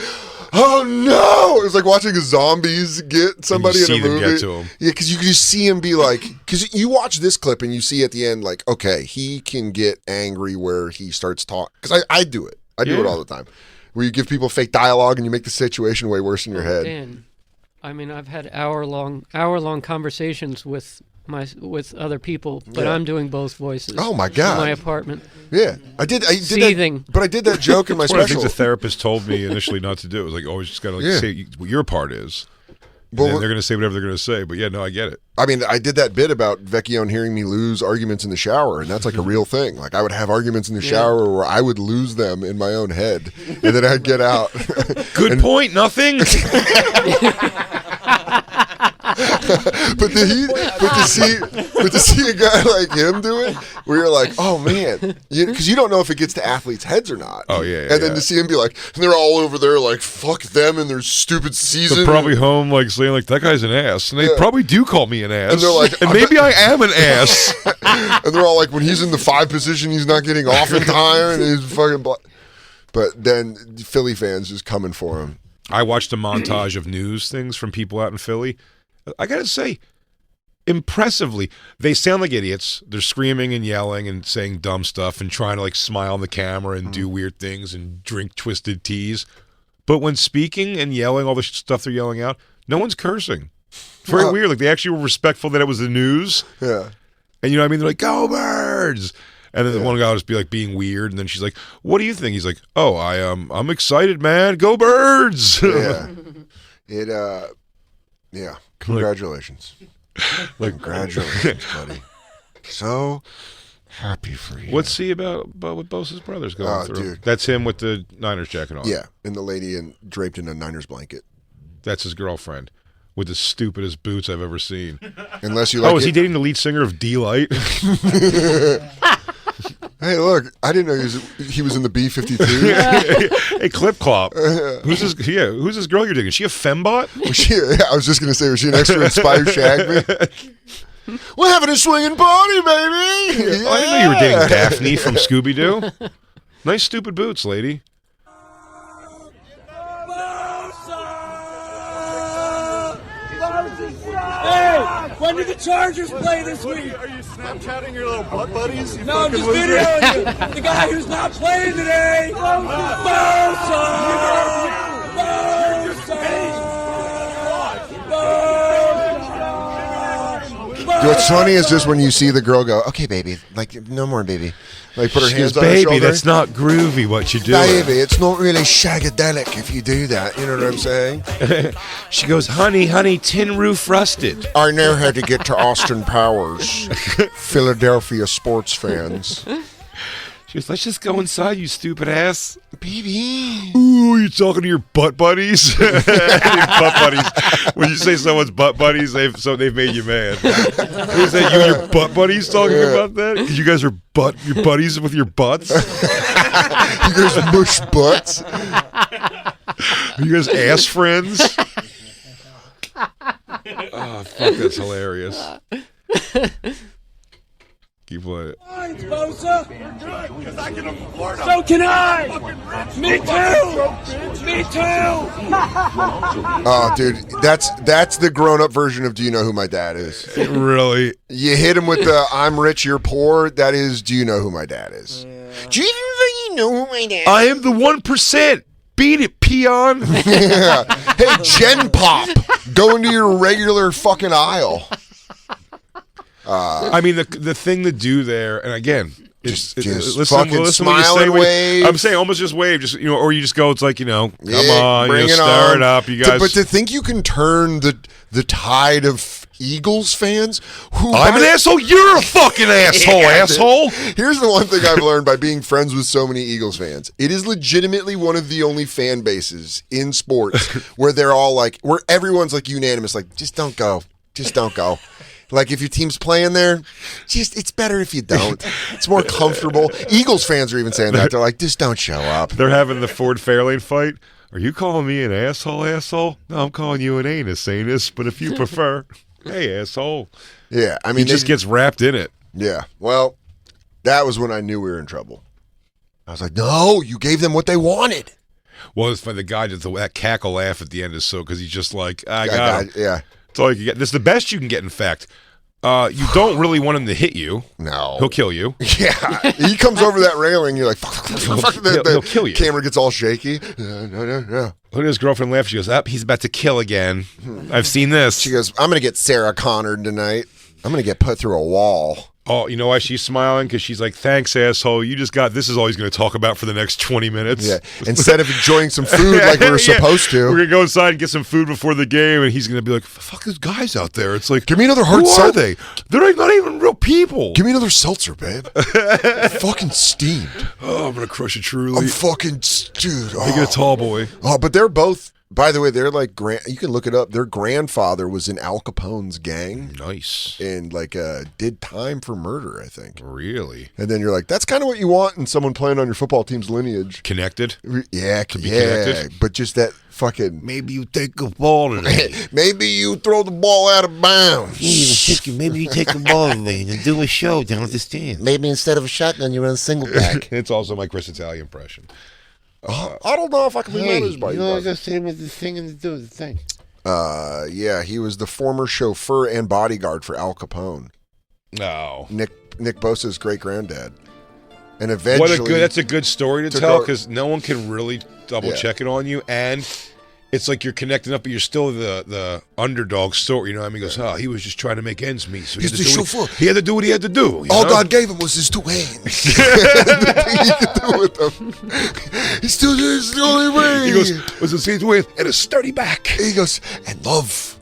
"Oh no!" It was like watching zombies get somebody in a movie. Them get to him. Yeah, because you can just see him be like, because you watch this clip and you see at the end, like, okay, he can get angry where he starts talking. Because I do it. I do it all the time. Where you give people fake dialogue and you make the situation way worse in your head. Dan, I mean, I've had hour-long conversations with other people, but I'm doing both voices. Oh my God. In my apartment. Yeah, I did Seething. that, but I did that joke in my That's one of the special. things the therapist told me initially not to do. It was like, always just got to say what your part is. And then they're going to say whatever they're going to say. But yeah, no, I get it. I mean, I did that bit about Vecchione hearing me lose arguments in the shower, and that's like a real thing. Like, I would have arguments in the shower where I would lose them in my own head, and then I'd get out. Good point. Nothing. But to see a guy like him do it, where you're like, oh man, because you don't know if it gets to athletes' heads or not. Oh yeah. And then to see him be like, and they're all over there like, fuck them and their stupid season. They're probably home like saying like that guy's an ass, and they probably do call me an ass. And they're like, and maybe I am an ass. And they're all like, when he's in the 5 position, he's not getting off in time, and he's fucking. But then Philly fans just coming for him. I watched a montage of news things from people out in Philly. I gotta say, impressively, they sound like idiots. They're screaming and yelling and saying dumb stuff and trying to like smile in the camera and do weird things and drink twisted teas. But when speaking and yelling all the stuff they're yelling out, no one's cursing. Very weird. Like they actually were respectful that it was the news. Yeah. And you know what I mean? They're like, "Go Birds!" And then the one guy will just be like being weird, and then she's like, "What do you think?" He's like, "Oh, I'm excited, man. Go Birds!" Yeah. Yeah. Congratulations. Congratulations, buddy. So happy for you. What's he about what Bosa's brother's going through? Dude. That's him with the Niners jacket on. Yeah, and the lady draped in a Niners blanket. That's his girlfriend with the stupidest boots I've ever seen. Unless you like is he dating the lead singer of D-Light? Hey, look, I didn't know he was in the B-52. Hey, Clip Clop. Who's this girl you're digging? Is she a fembot? I was just going to say, was she an extra Inspire Shag? We're having a swinging party, baby! Yeah. I didn't know you were dating Daphne from Scooby-Doo. Nice stupid boots, lady. Hey, when did the Chargers play this week? Are you Snapchatting your little butt buddies? No, I'm just videoing you. The guy who's not playing today. What's funny is just when you see the girl go, okay, baby, like, no more, baby. Like, put her She hands goes, on her shoulder. baby, that's not groovy what you do. Baby, it's not really shagadelic if you do that. You know what I'm saying? She goes, honey, tin roof rusted. I know how to get to Austin Powers. Philadelphia sports fans. She goes, let's just go inside, you stupid ass. Baby. Ooh, you talking to your butt buddies? Your butt buddies. When you say someone's butt buddies, they've made you mad. Is that you and your butt buddies talking about that? Because you guys are your buddies with your butts? You guys mush butts? Are you guys ass friends? Oh, fuck, that's hilarious. Keep playing it. Thanks, Bosa. So can I. Me too. Me too. Oh, dude, that's the grown-up version of Do You Know Who My Dad Is? Really? You hit him with the I'm rich, you're poor. That is Do You Know Who My Dad Is? Do you even know who my dad? I am the 1%. Beat it, peon. Yeah. Hey, Gen Pop, go into your regular fucking aisle. I mean, the thing to do there, and again, Just listen fucking what you smile say. and wave. I'm saying almost just wave, just or you just go. It's like come Yeah, on, bring it stir on. it up, you guys. But to think you can turn the tide of Eagles fans who I'm an asshole. You're a fucking asshole, asshole. Here's the one thing I've learned by being friends with so many Eagles fans. It is legitimately one of the only fan bases in sports where they're all like, where everyone's like unanimous, like, just don't go. Just don't go. Like, if your team's playing there, it's better if you don't. It's more comfortable. Eagles fans are even saying that. They're like, just don't show up. They're having the Ford Fairlane fight. Are you calling me an asshole? No, I'm calling you an anus. But if you prefer, hey, asshole. Yeah, I mean, he just gets wrapped in it. Yeah, well, that was when I knew we were in trouble. I was like, no, you gave them what they wanted. Well, it's funny. The guy did that cackle laugh at the end is so because he's just like, I got him. Yeah. That's all you can get. This is the best you can get, in fact. You don't really want him to hit you. No. He'll kill you. Yeah. He comes over that railing, you're like, fuck. He'll kill you. Camera gets all shaky. No. Look at his girlfriend laugh. She goes, he's about to kill again. I've seen this. She goes, I'm going to get Sarah Connored tonight. I'm going to get put through a wall. Oh, you know why she's smiling? Because she's like, thanks, asshole. You just got, this is all he's going to talk about for the next 20 minutes. Yeah. Instead of enjoying some food like we were supposed to. We're going to go inside and get some food before the game, and he's going to be like, fuck those guys out there. It's like, give me another hard who are seltzer. they? They're like not even real people. Give me another seltzer, babe. I'm fucking steamed. Oh, I'm going to crush it truly. I'm fucking, dude. Make it a tall boy. Oh, but they're both, by the way, they're like, you can look it up. Their grandfather was in Al Capone's gang. Nice. And did time for murder, I think. Really? And then you're like, that's kind of what you want in someone playing on your football team's lineage. Connected? Yeah, to be connected. But just that fucking. Maybe you take a ball today. Maybe you throw the ball out of bounds. Maybe you take the ball today and do a show down at the stand. Maybe instead of a shotgun, you run a single back. It's also my Chris Italia impression. I don't know if I can be managed by you you. know, I just say with the thing and do the thing. Yeah, he was the former chauffeur and bodyguard for Al Capone. No. Nick Bosa's great granddad. And eventually, that's a good story to tell because no one can really double check it on you, and it's like you're connecting up, but you're still the underdog story. You know what I mean? He goes, he was just trying to make ends meet. So he's the chauffeur. He had to do what he had to do. All God gave him was his two hands. The thing he could do with them. He still is the only way. He goes, was the same way, and a sturdy back. He goes, and love.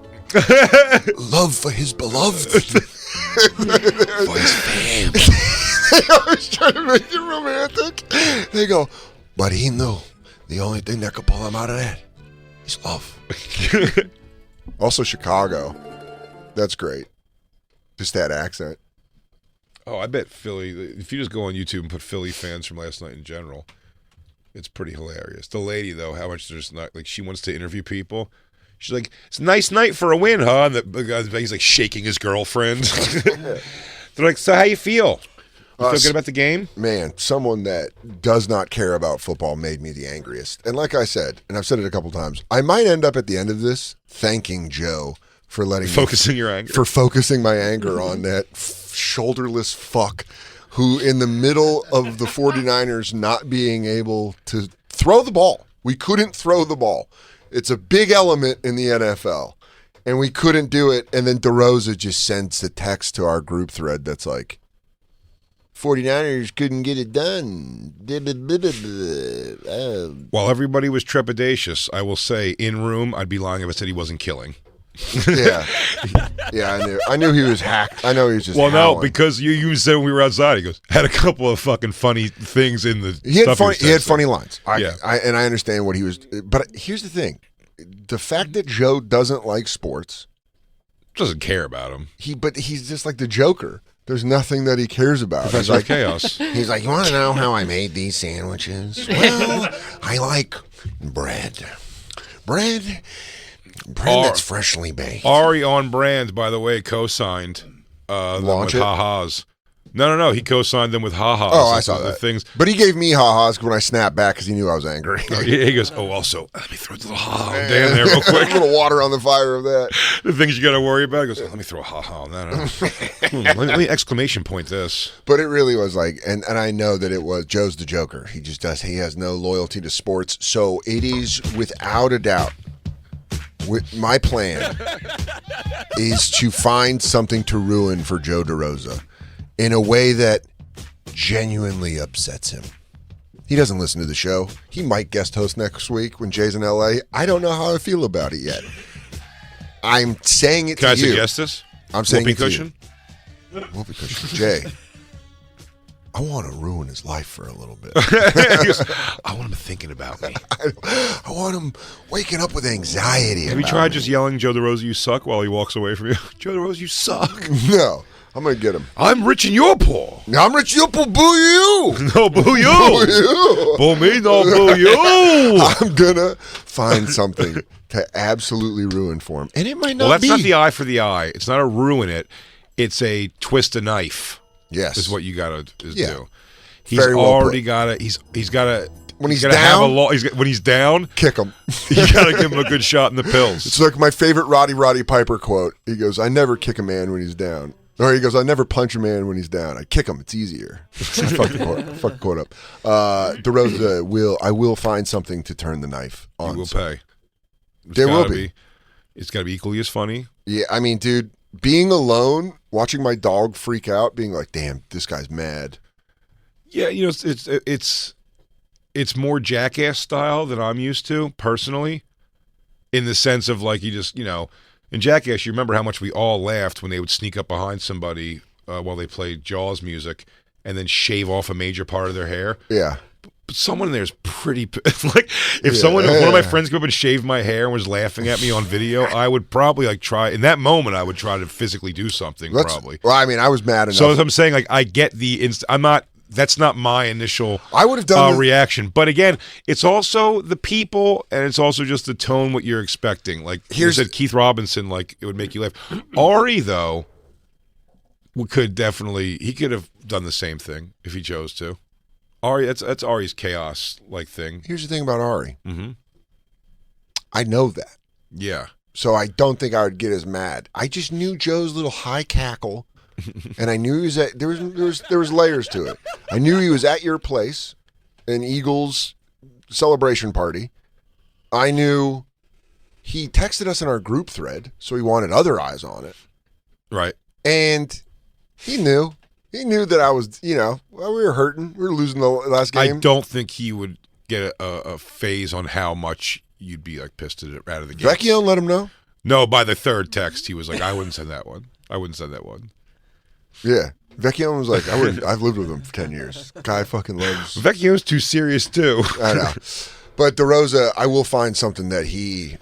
Love for his beloved. For his family. They always try to make it romantic. They go, but he knew the only thing that could pull him out of that is love. Also, Chicago. That's great. Just that accent. Oh, I bet Philly, if you just go on YouTube and put Philly fans from last night in general, it's pretty hilarious. The lady, though, how much there's not, like, she wants to interview people. She's like, it's a nice night for a win, huh? And the guy's like shaking his girlfriend. They're like, so how you feel? You feel good about the game? Man, someone that does not care about football made me the angriest. And like I said, and I've said it a couple times, I might end up at the end of this thanking Joe for letting focusing your anger. For focusing my anger on that shoulderless fuck who in the middle of the 49ers not being able to throw the ball. We couldn't throw the ball. It's a big element in the NFL. And we couldn't do it. And then DeRosa just sends the text to our group thread that's like, 49ers couldn't get it done. While everybody was trepidatious, I will say, in room, I'd be lying if I said he wasn't killing. Yeah. Yeah, I knew he was hacked. I know he was just Well, howling. no, because you said when we were outside, he goes, had a couple of fucking funny things in the He had stuff he had funny lines. Yeah. And I understand what he was. But here's the thing. The fact that Joe doesn't like sports. Doesn't care about him. But he's just like the Joker. There's nothing that he cares about. Professor He's like, Chaos. He's like, you want to know how I made these sandwiches? Well, I like bread. Bread that's freshly baked. Ari on brand, by the way, co-signed Launch with it? Ha-Ha's. No. He co-signed them with ha-has. Oh, I saw that. Things. But he gave me ha-has when I snapped back because he knew I was angry. He goes, also, let me throw a little ha-ha on Dan there real quick. A little water on the fire of that. The things you got to worry about. He goes, let me throw a ha-ha on that. Let me exclamation point this. But it really was like, and I know that it was Joe's the Joker. He just does. He has no loyalty to sports. So it is without a doubt. My plan is to find something to ruin for Joe DeRosa in a way that genuinely upsets him. He doesn't listen to the show. He might guest host next week when Jay's in LA. I don't know how I feel about it yet. I'm saying it Can to I you. suggest this? I'm saying Whoopee it to cushion? you. Whoopee cushion. Jay, I want to ruin his life for a little bit. I want him thinking about me. I want him waking up with anxiety. Have you tried just yelling, Joe DeRosa, you suck, while he walks away from you? Joe DeRosa, you suck. No. I'm going to get him. I'm rich and you're poor. I'm rich, you're poor. Boo you. No, boo you. Boo you. Boo me, no, boo you. I'm going to find something to absolutely ruin for him. And it might not be. Well, that's not the eye for the eye. It's not a ruin it. It's a twist a knife. Yes. Is what you got to do. He's Very well already put. got to, he's got to. When he's gotta down, when he's down, kick him. You got to give him a good shot in the pills. It's like my favorite Roddy Piper quote. He goes, I never kick a man when he's down. Or he goes, I never punch a man when he's down. I kick him. It's easier. I fucked the quote up. DeRosa I will find something to turn the knife on. You will pay. There will be. It's got to be equally as funny. Yeah, I mean, dude, being alone, watching my dog freak out, being like, damn, this guy's mad. Yeah, you know, it's more Jackass style than I'm used to personally, in the sense of like you just, you know, in Jackass, you remember how much we all laughed when they would sneak up behind somebody while they played Jaws music and then shave off a major part of their hair. Yeah. But someone in there is pretty like if one of my friends came up and shaved my hair and was laughing at me on video, I would probably like try in that moment. I would try to physically do something. Probably. Well, I mean, I was mad enough. So as I'm saying, like I get the I'm not. That's not my initial I would have done reaction. But again, it's also the people, and it's also just the tone, what you're expecting. Like you said, Keith Robinson, like it would make you laugh. Ari, though, could definitely, he could have done the same thing if he chose to. Ari, that's Ari's chaos-like thing. Here's the thing about Ari. Mm-hmm. I know that. Yeah. So I don't think I would get as mad. I just knew Joe's little high cackle. And I knew he was at, there was layers to it. I knew he was at your place, an Eagles celebration party. I knew he texted us in our group thread, so he wanted other eyes on it. Right. And he knew that I was, you know, well, we were hurting. We were losing the last game. I don't think he would get a phase on how much you'd be like pissed at it out of the game. Vecchione let him know? No, by the third text, he was like, I wouldn't send that one. Yeah. Vecchione was like, I've lived with him for 10 years. Guy fucking loves. Vecchione's too serious, too. I know. But DeRosa, I will find something that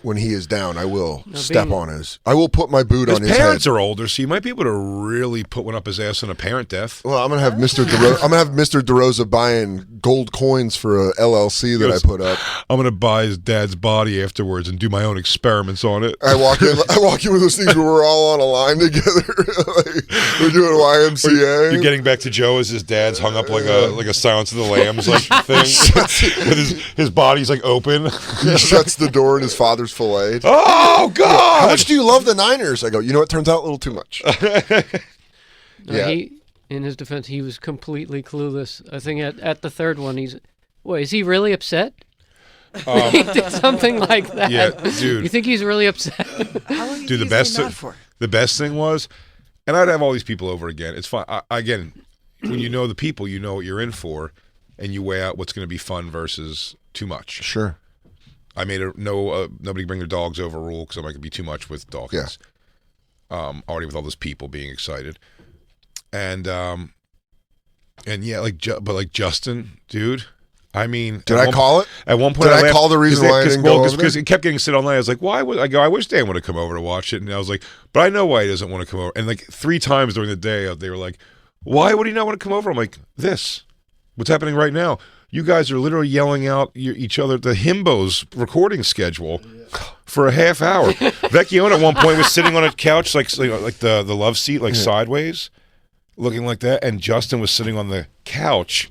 when he is down, I will step on I will put my boot on his head. His parents are older, so you might be able to really put one up his ass on a parent death. Well, I'm gonna have Mr. DeRosa buying gold coins for a LLC that I put up. I'm gonna buy his dad's body afterwards and do my own experiments on it. I walk in with those things where we're all on a line together. Like, we're doing YMCA. You're getting back to Joe as his dad's hung up like a Silence of the Lambs like thing with his body's like open. He shuts the door and his father's filleted. Oh God! How much do you love the Niners? I go, you know, it turns out a little too much. Yeah. In his defense, he was completely clueless. I think at the third one, is he really upset? He did something like that. Yeah, dude. You think he's really upset? Dude, the best thing was, and I'd have all these people over again. It's fine. Again, when you know the people, you know what you're in for, and you weigh out what's going to be fun versus too much. Sure. I made nobody bring their dogs over rule because it might be too much with Dawkins. Yeah. Already with all those people being excited, and yeah, like Justin, dude. I mean, did I call it? At one point, did I call the reason why I didn't go over there? Because it kept getting sit all night. I was like, why? I wish Dan would have come over to watch it. And I was like, but I know why he doesn't want to come over. And like 3 times during the day, they were like, why would he not want to come over? I'm like, what's happening right now? You guys are literally yelling out each other the Himbo's recording schedule for a half hour. Vecchione at one point was sitting on a couch like the love seat, like sideways. looking like that, and Justin was sitting on the couch,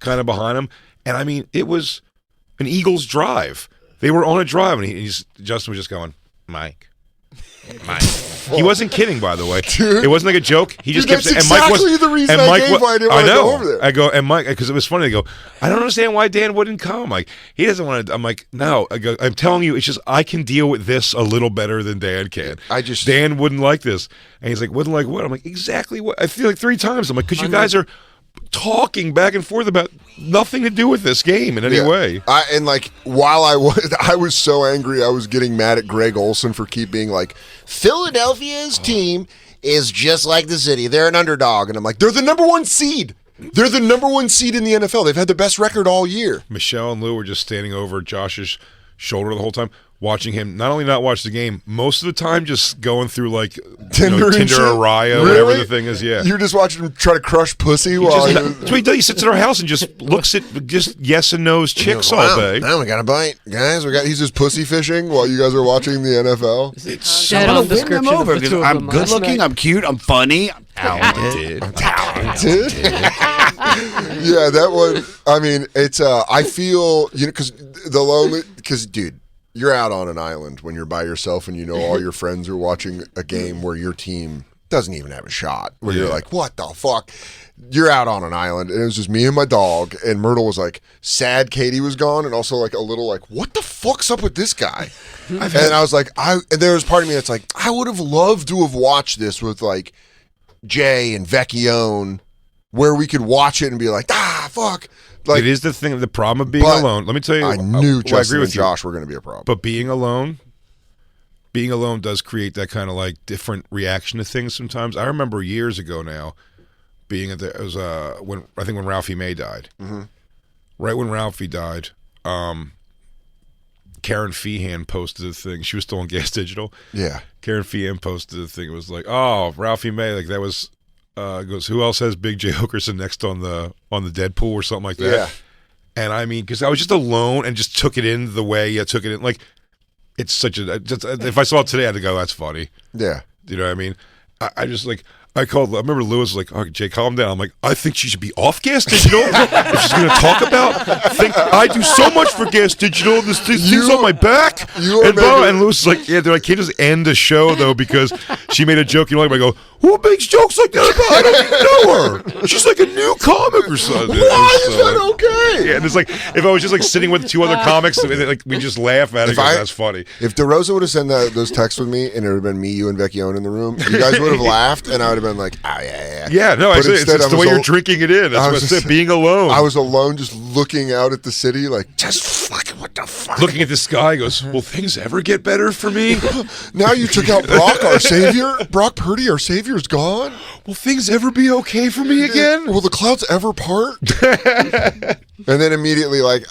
kind of behind him. And I mean, it was an Eagles drive. They were on a drive, and Justin was just going, Mike. He wasn't kidding, by the way. Dude. It wasn't like a joke. He just kept saying, that's exactly the reason I gave why I didn't want to go over there. I go, and Mike, because it was funny. I go, I don't understand why Dan wouldn't come. Like, he doesn't want to. I'm like, no. I go, I'm telling you, it's just I can deal with this a little better than Dan can. Dan wouldn't like this, and he's like, wouldn't like what? I'm like, exactly what? I feel like 3 times. I'm like, because you guys are talking back and forth about nothing to do with this game in any way. And like while I was so angry, I was getting mad at Greg Olson for keep being like, Philadelphia's team is just like the city. They're an underdog, and I'm like, they're the number 1 seed. They're the number 1 seed in the NFL. They've had the best record all year. Michelle and Lou were just standing over Josh's shoulder the whole time, watching him not only not watch the game, most of the time just going through like Tinder or Raya, whatever the thing is. Yeah, you're just watching him try to crush pussy while that's what he does. He sits in our house and just looks at just yes and no's chicks all day. Now we got a bite, guys. He's just pussy fishing while you guys are watching the NFL. It's dead on description of the two of I'm them good last looking. night. I'm cute. I'm funny. I'm talented. Yeah, that one. I mean, it's. I feel because the lonely. Because dude, you're out on an island when you're by yourself and you know all your friends are watching a game where your team doesn't even have a shot. Where you're like, what the fuck? You're out on an island, and it was just me and my dog. And Myrtle was like sad Katie was gone, and also like a little like, what the fuck's up with this guy? And I was like, and there was part of me that's like, I would have loved to have watched this with like Jay and Vecchione, where we could watch it and be like, fuck. Like, it is the thing. The problem of being alone. Let me tell you. I knew Justin I agree with and Josh were going to be a problem. But being alone does create that kind of like different reaction to things sometimes. I remember years ago now being at it was when I think when Ralphie May died. Mm-hmm. Right when Ralphie died, Karen Feehan posted a thing. She was still on Gas Digital. Yeah. Karen Feehan posted a thing. It was like, oh, Ralphie May, like that was. Goes, who else has Big J Okerson next on the Deadpool or something like that? Yeah. And I mean, because I was just alone and just took it in the way I took it in. Like, it's such a. If I saw it today, I had to go, that's funny. Yeah. You know what I mean? I just like. I remember Lewis was like, oh, Jay, calm down. I'm like, I think she should be off Gas Digital. If she's going to talk about, I do so much for Gas Digital. This thing's on my back. And Lewis is like, yeah, dude, I can't just end a show, though, because she made a joke. You know, I go, who makes jokes like that about? I don't even know her. She's like a new comic or something. Why is that okay? Yeah, and it's like, if I was just like sitting with 2 other comics, like we just laugh at it because that's funny. If DeRosa would have sent those texts with me and it would have been me, you, and Vecchione in the room, you guys would have laughed and I would have been like, oh, yeah. Yeah, no, but it's just the way you're drinking it in. That's what's it, being alone. I was alone just looking out at the city like, just fucking what the fuck? Looking at the sky, goes, will things ever get better for me? Now you took out Brock, our savior. Brock Purdy, our savior's gone. Will things ever be okay for me again? Will the clouds ever part? And then immediately, like,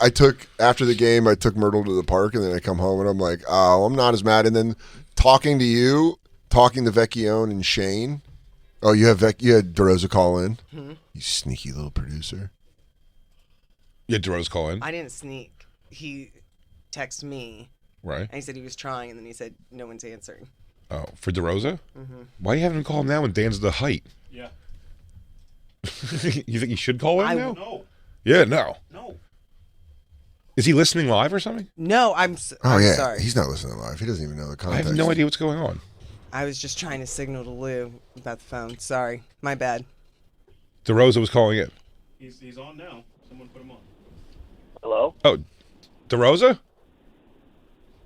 after the game, I took Myrtle to the park, and then I come home, and I'm like, oh, I'm not as mad. And then talking to Vecchione and Shane. Oh, you had DeRosa call in? Mm-hmm. You sneaky little producer. You had DeRosa call in? I didn't sneak. He texted me. Right. And he said he was trying, and then he said no one's answering. Oh, for DeRosa? Mm-hmm. Why are you having him call him now when Dan's the height? Yeah. You think he should call in now? No. Yeah, no. No. Is he listening live or something? No, I'm yeah. sorry. He's not listening live. He doesn't even know the context. I have no idea what's going on. I was just trying to signal to Lou about the phone. Sorry. My bad. DeRosa was calling in. He's on now. Someone put him on. Hello? Oh, DeRosa?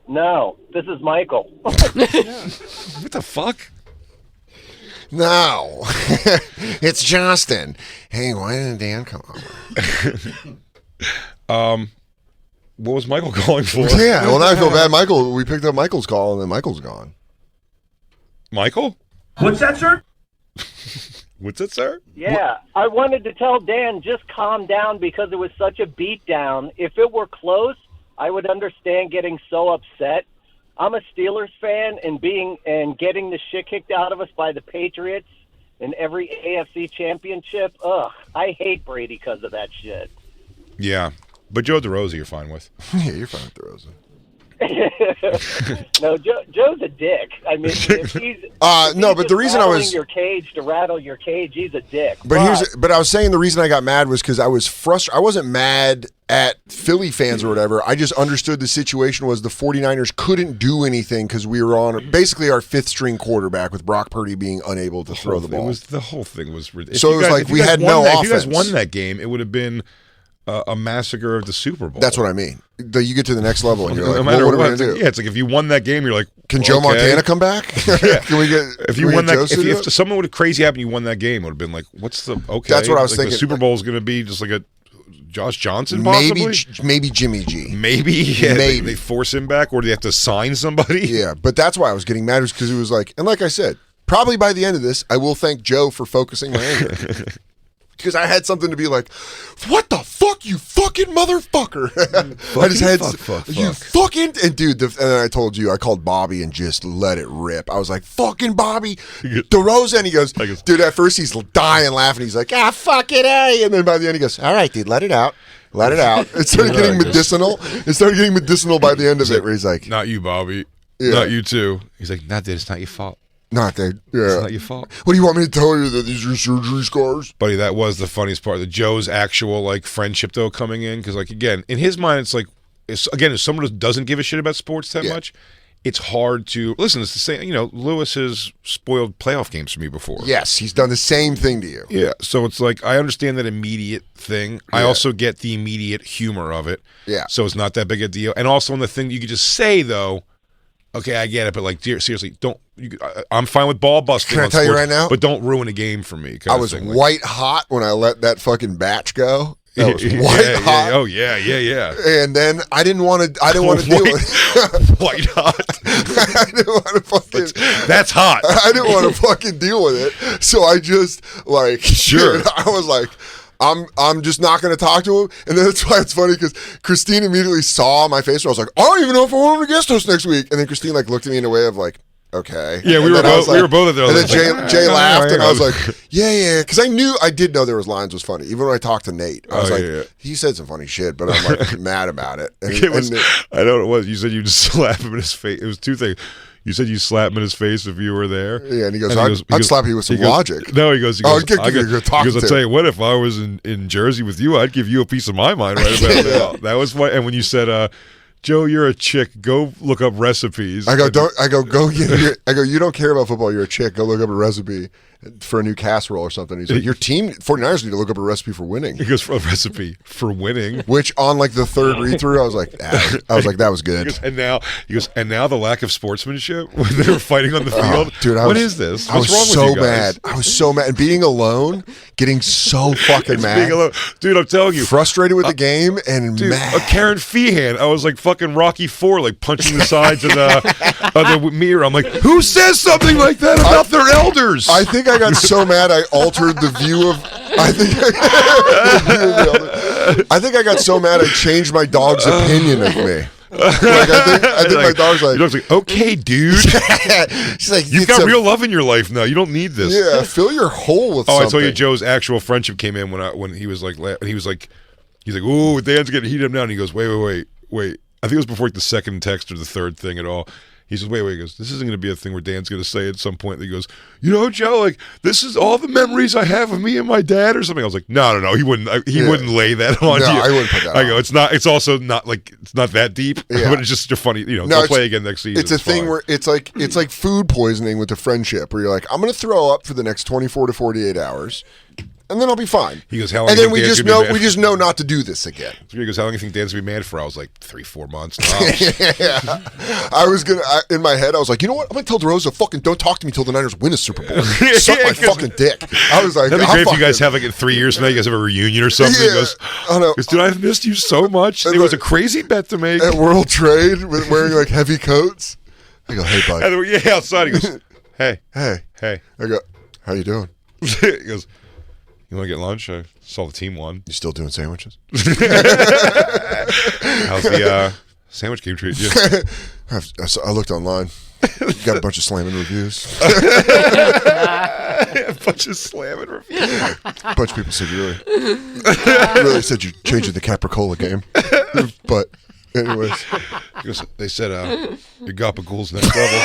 No, this is Michael. What the fuck? No. It's Justin. Hey, why didn't Dan come over? What was Michael calling for? Yeah, well, now I feel bad. We picked up Michael's call, and then Michael's gone. Michael? What's that, sir? What's it, sir? Yeah, I wanted to tell Dan, just calm down because it was such a beatdown. If it were close, I would understand getting so upset. I'm a Steelers fan, and getting the shit kicked out of us by the Patriots in every AFC championship. Ugh, I hate Brady because of that shit. Yeah, but Joe DeRosa you're fine with. Yeah, you're fine with DeRosa. No, Joe's a dick. I mean, if he's no, but the reason I was rattling your cage to rattle your cage, he's a dick. But I was saying the reason I got mad was because I was frustrated. I wasn't mad at Philly fans or whatever. I just understood the situation was the 49ers couldn't do anything because we were on basically our fifth string quarterback with Brock Purdy being unable to throw the ball. The whole thing was ridiculous. So it was like we had no offense. If you guys won that game, it would have been a massacre of the Super Bowl. That's what I mean. You get to the next level and you're like, no matter what are we what, going to do? Yeah, it's like if you won that game, you're like, can Joe Montana come back? Can we get? If you won that, if something would have crazy happened, you won that game, it would have been like, what's the okay? That's what I was thinking. The Super Bowl is going to be just like a Josh Johnson, possibly? Maybe Jimmy G. Maybe they force him back, or do they have to sign somebody? Yeah, but that's why I was getting mad, because it was like, and like I said, probably by the end of this, I will thank Joe for focusing my anger. Because I had something to be like, what the fuck, you fucking motherfucker. I just had, you fucking, and dude, and then I told you, I called Bobby and just let it rip. I was like, fucking Bobby, DeRosa, and he goes, dude, at first he's dying laughing. He's like, fuck it, eh. And then by the end he goes, all right, dude, let it out. Let it out. It started getting medicinal. It started getting medicinal by the end of it, where he's like, not you, Bobby. Yeah. Not you too. He's like, nah, dude, it's not your fault. Not that, yeah. It's not your fault. What do you want me to tell you, that these are surgery scars? Buddy, that was the funniest part. The Joe's actual like friendship though coming in, because like again, in his mind, it's like, if someone who doesn't give a shit about sports that much, it's hard to listen. It's the same. You know, Lewis has spoiled playoff games for me before. Yes, he's done the same thing to you. Yeah, so it's like I understand that immediate thing. I also get the immediate humor of it. Yeah. So it's not that big a deal. And also on the thing you could just say though. Okay, I get it, but like, seriously, don't. I'm fine with ball busting. Can I tell you right now? But don't ruin a game for me. I was white hot when I let that fucking batch go. That was white hot. Oh yeah. And then I didn't want to deal with it. White hot. I didn't want to fucking. That's hot. I didn't want to fucking deal with it. So I just like sure. I was like. I'm just not going to talk to him. And then that's why it's funny, because Christine immediately saw my face. And I was like, I don't even know if I want him to guest host next week. And then Christine like looked at me in a way of like, okay. Yeah, we were both there. And then Jay laughed, and I was like, yeah. Because I did know there was lines was funny. Even when I talked to Nate, I was he said some funny shit, but I'm like mad about it. And, I know what it was. You said you'd slap him in his face. It was two things. You said you slap him in his face if you were there. Yeah, and he goes, I'd slap you with some logic. No, he goes, I'll tell you what, if I was in Jersey with you, I'd give you a piece of my mind right about now. That was why. And when you said, Joe, you're a chick, go look up recipes. I go, you don't care about football, you're a chick, go look up a recipe for a new casserole or something. He's like, your team, 49ers, need to look up a recipe for winning. He goes, for a recipe for winning. Which on like the third read through, I was like, that was good. And now the lack of sportsmanship when they were fighting on the field. Dude, what is this? What's wrong with you guys? I was so mad. And being alone, getting so fucking mad. Being alone. Dude, I'm telling you. Frustrated with the game and mad. Karen Feehan, I was like fucking Rocky IV, like punching the sides of the mirror. I'm like, who says something like that about their elders? I think I got so mad I altered the view of. I think I got so mad I changed my dog's opinion of me. Like I think my dog's like, your dog's like, okay, dude. She's like, you've got real love in your life now. You don't need this. Yeah, fill your hole with something. I told you, Joe's actual friendship came in when he was like, he's like, ooh, Dan's getting heated up now, and he goes, wait. I think it was before like the second text or the third thing at all. He says, wait. He goes, this isn't going to be a thing where Dan's going to say at some point. He goes, you know, Joe, like, this is all the memories I have of me and my dad or something. I was like, no. He wouldn't. He wouldn't lay that on you. No, I wouldn't put that on. I go, it's not. It's also not like it's not that deep. Yeah. But it's just a funny. You know, they'll play again next season. It's a thing where it's like food poisoning with a friendship, where you're like, I'm going to throw up for the next 24 to 48 hours. And then I'll be fine. He goes, how long? And then we just know not to do this again. So he goes, how long do you think Dan's gonna be mad for? I was like, 3-4 months. Yeah. I was in my head, I was like, you know what? I'm gonna tell DeRosa, fucking don't talk to me till the Niners win a Super Bowl. Suck my fucking dick. I was like, that'd be great if you guys have like in 3 years from now, you guys have a reunion or something. Yeah. He goes, dude, I've missed you so much. It was a crazy bet to make at World Trade with wearing like heavy coats. I go, hey bud. Yeah, outside. He goes, hey. I go, how you doing? He goes, you want to get lunch? I saw the team won. You still doing sandwiches? How's the sandwich game treating you? I looked online. Got a bunch of slamming reviews. A bunch of slamming reviews. A bunch of people said you really said you're changing the Capricola game. But Anyways. They said your gabagool's next level.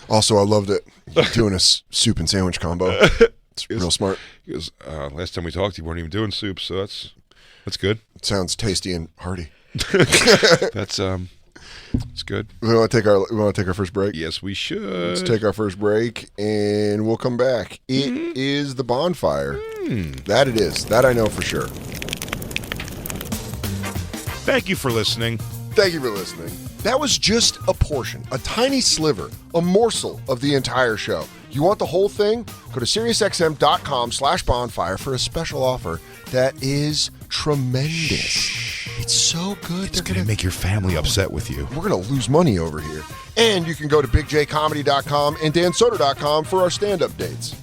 Also, I loved it. Doing a soup and sandwich combo. It's real smart. Because last time we talked, you weren't even doing soup, so that's good. It sounds tasty and hearty. That's it's good. We want to take our first break. Yes, we should. Let's take our first break, and we'll come back. It is the Bonfire. That it is. That I know for sure. Thank you for listening. Thank you for listening. That was just a portion, a tiny sliver, a morsel of the entire show. You want the whole thing? Go to SiriusXM.com/bonfire for a special offer that is tremendous. It's so good. It's going to make your family upset with you. We're going to lose money over here. And you can go to BigJComedy.com and DanSoder.com for our stand-up dates.